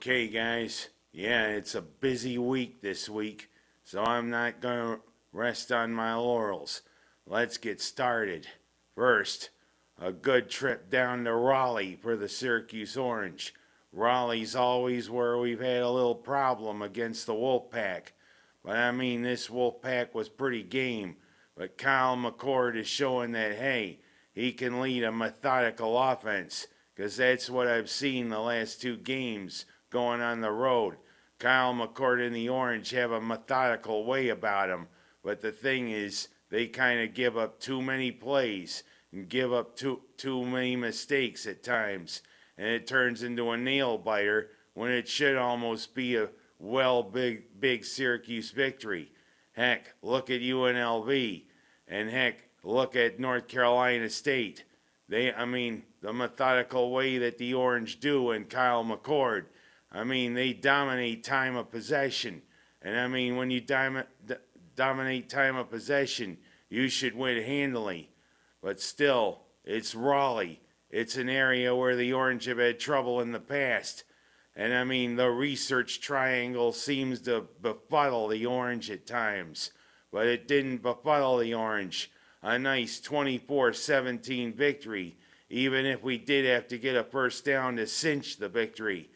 Okay, guys. Yeah, it's a busy week this week, so I'm not gonna rest on my laurels. Let's get started. First, a good trip down to Raleigh for the Syracuse Orange. Raleigh's always where we've had a little problem against the Wolfpack. But I mean, this Wolfpack was pretty game. But Kyle McCord is showing that, hey, he can lead a methodical offense. Because that's what I've seen the last two games going on the road. Kyle McCord and the Orange have a methodical way about them. But the thing is, they kind of give up too many plays and give up too many mistakes at times. And it turns into a nail biter when it should almost be a big Syracuse victory. Heck, look at UNLV. And heck, look at North Carolina State. The methodical way that the Orange do and Kyle McCord, they dominate time of possession. And when you dominate time of possession, you should win handily. But still, it's Raleigh. It's an area where the Orange have had trouble in the past. And the research triangle seems to befuddle the Orange at times. But it didn't befuddle the Orange. A nice 24-17 victory, even if we did have to get a first down to cinch the victory.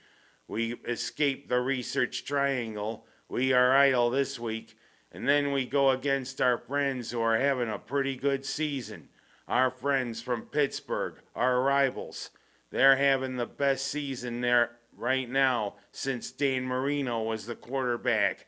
We escaped the research triangle. We are idle this week. And then we go against our friends who are having a pretty good season. Our friends from Pittsburgh, our rivals. They're having the best season there right now since Dan Marino was the quarterback.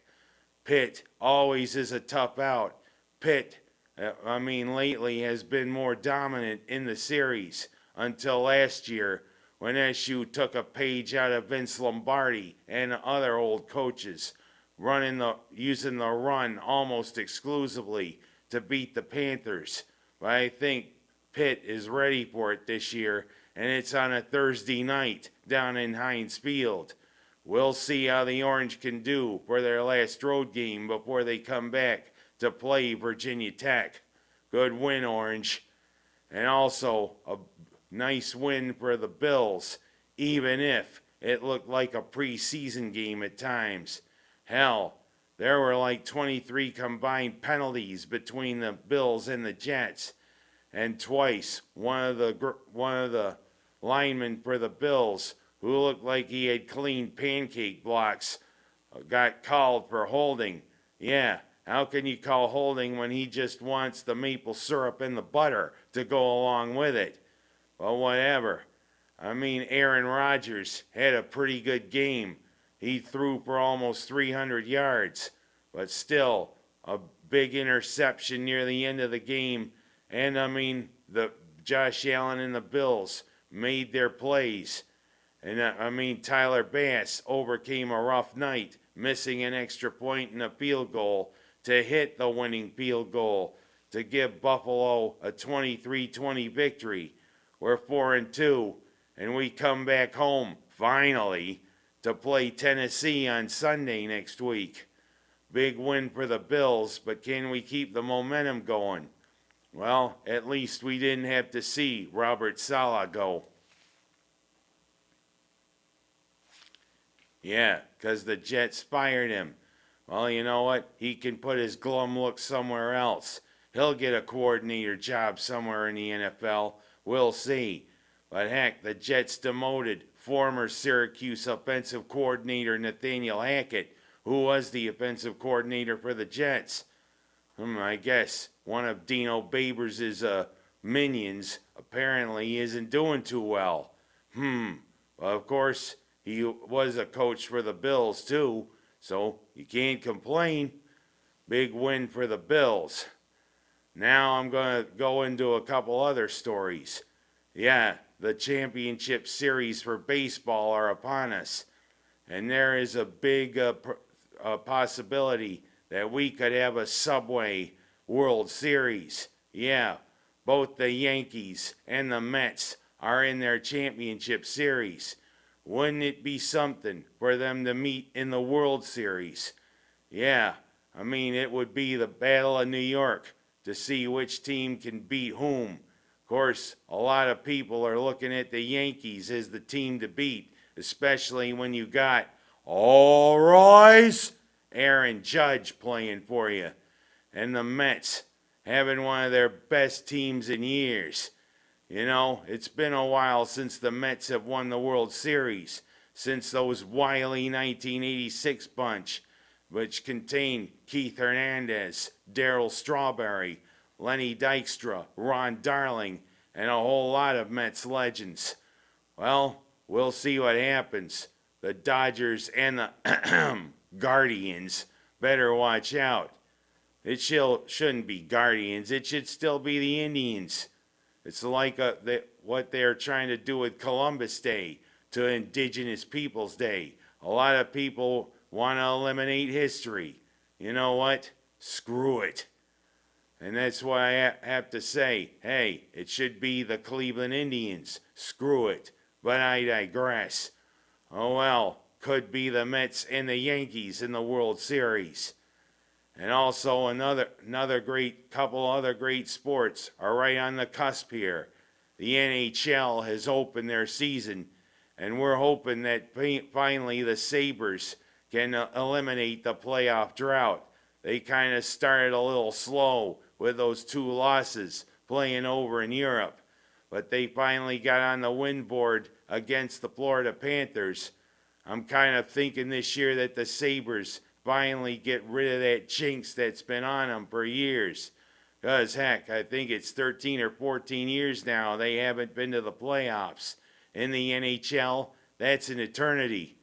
Pitt always is a tough out. Pitt, lately has been more dominant in the series until last year when SU took a page out of Vince Lombardi and other old coaches, using the run almost exclusively to beat the Panthers. But I think Pitt is ready for it this year, and it's on a Thursday night down in Heinz Field. We'll see how the Orange can do for their last road game before they come back to play Virginia Tech. Good win, Orange. And also a nice win for the Bills, even if it looked like a preseason game at times. Hell, there were like 23 combined penalties between the Bills and the Jets. And twice, one of the linemen for the Bills, who looked like he had cleaned pancake blocks, got called for holding. Yeah, how can you call holding when he just wants the maple syrup and the butter to go along with it? Well, whatever. Aaron Rodgers had a pretty good game. He threw for almost 300 yards, but still a big interception near the end of the game. And the Josh Allen and the Bills made their plays. And Tyler Bass overcame a rough night, missing an extra point and a field goal to hit the winning field goal to give Buffalo a 23-20 victory. We're 4-2, and we come back home, finally, to play Tennessee on Sunday next week. Big win for the Bills, but can we keep the momentum going? Well, at least we didn't have to see Robert Saleh go. Yeah, because the Jets fired him. Well, you know what? He can put his glum look somewhere else. He'll get a coordinator job somewhere in the NFL. We'll see. But heck, the Jets demoted former Syracuse offensive coordinator Nathaniel Hackett, who was the offensive coordinator for the Jets. I guess one of Dino Babers' minions apparently isn't doing too well. Well, of course, he was a coach for the Bills too, so you can't complain. Big win for the Bills. Now I'm going to go into a couple other stories. Yeah, the championship series for baseball are upon us. And there is a big possibility that we could have a Subway World Series. Yeah, both the Yankees and the Mets are in their championship series. Wouldn't it be something for them to meet in the World Series? Yeah, it would be the Battle of New York to see which team can beat whom. Of course, a lot of people are looking at the Yankees as the team to beat, especially when you got all rise Aaron Judge playing for you, and the Mets having one of their best teams in years. You know, it's been a while since the Mets have won the World Series, since those wily 1986 bunch, which contained Keith Hernandez, Darryl Strawberry, Lenny Dykstra, Ron Darling, and a whole lot of Mets legends. Well, we'll see what happens. The Dodgers and the Guardians better watch out. It shouldn't be Guardians. It should still be the Indians. It's like what they're trying to do with Columbus Day to Indigenous Peoples Day. A lot of people want to eliminate history. You know what? Screw it. And that's why I have to say, hey, it should be the Cleveland Indians. Screw it. But I digress. Oh well, could be the Mets and the Yankees in the World Series. And also another great couple other great sports are right on the cusp here. The NHL has opened their season, and we're hoping that finally the Sabres can eliminate the playoff drought. They kind of started a little slow with those 2 losses playing over in Europe, but they finally got on the win board against the Florida Panthers. I'm kind of thinking this year that the Sabres finally get rid of that jinx that's been on them for years. Because, heck, I think it's 13 or 14 years now they haven't been to the playoffs. In the NHL, that's an eternity.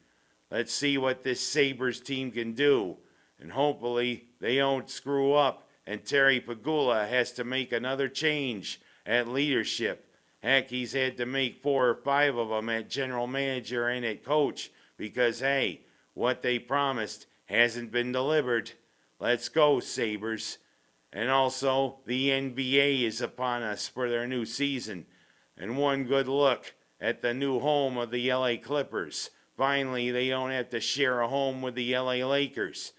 Let's see what this Sabres team can do. And hopefully they don't screw up and Terry Pagula has to make another change at leadership. Heck, he's had to make 4 or 5 of them at general manager and at coach because, hey, what they promised hasn't been delivered. Let's go, Sabres. And also, the NBA is upon us for their new season. And one good look at the new home of the LA Clippers. Finally, they don't have to share a home with the LA Lakers.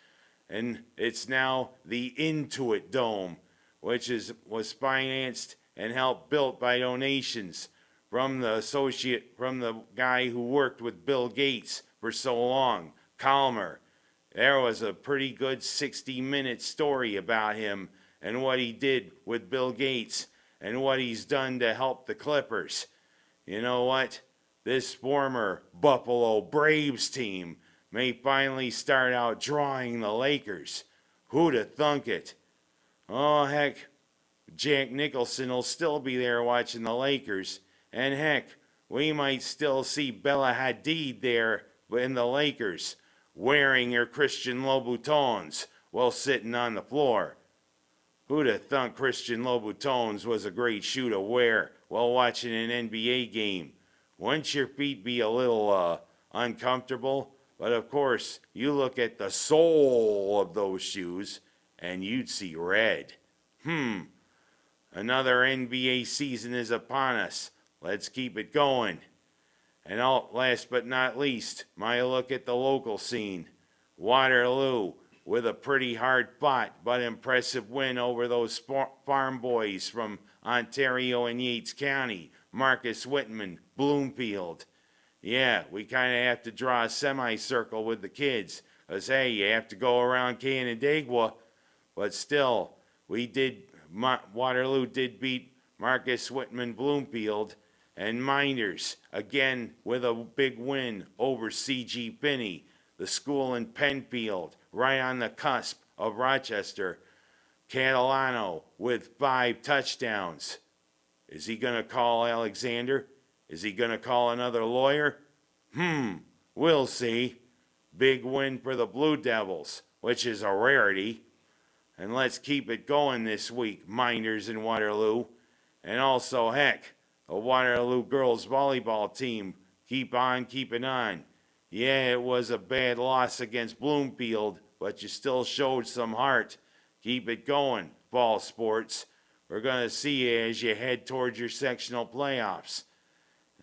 And it's now the Intuit Dome, which was financed and helped built by donations from the guy who worked with Bill Gates for so long, Calmer. There was a pretty good 60-minute story about him and what he did with Bill Gates and what he's done to help the Clippers. You know what? This former Buffalo Braves team may finally start out drawing the Lakers. Who'd have thunk it? Oh, heck, Jack Nicholson will still be there watching the Lakers. And heck, we might still see Bella Hadid there in the Lakers, wearing her Christian Louboutins while sitting on the floor. Who'd have thunk Christian Louboutins was a great shoe to wear while watching an NBA game? Wouldn't your feet be a little uncomfortable? But of course, you look at the sole of those shoes and you'd see red. Another NBA season is upon us. Let's keep it going. And last but not least, my look at the local scene. Waterloo, with a pretty hard-fought but impressive win over those farm boys from Ontario and Yates County, Marcus Whitman, Bloomfield. Yeah, we kind of have to draw a semicircle with the kids, because, hey, you have to go around Canandaigua. But still, Waterloo did beat Marcus Whitman Bloomfield, and Minders, again, with a big win over C.G. Finney, the school in Penfield, right on the cusp of Rochester. Catalano with 5 touchdowns. Is he going to call Alexander? Is he going to call another lawyer? We'll see. Big win for the Blue Devils, which is a rarity. And let's keep it going this week, Minders in Waterloo. And also, heck, the Waterloo girls volleyball team, keep on keeping on. Yeah, it was a bad loss against Bloomfield, but you still showed some heart. Keep it going, fall sports. We're going to see you as you head towards your sectional playoffs.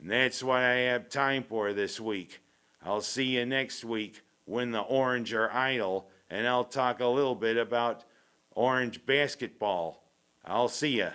And that's what I have time for this week. I'll see you next week when the Orange are idle, and I'll talk a little bit about Orange basketball. I'll see ya.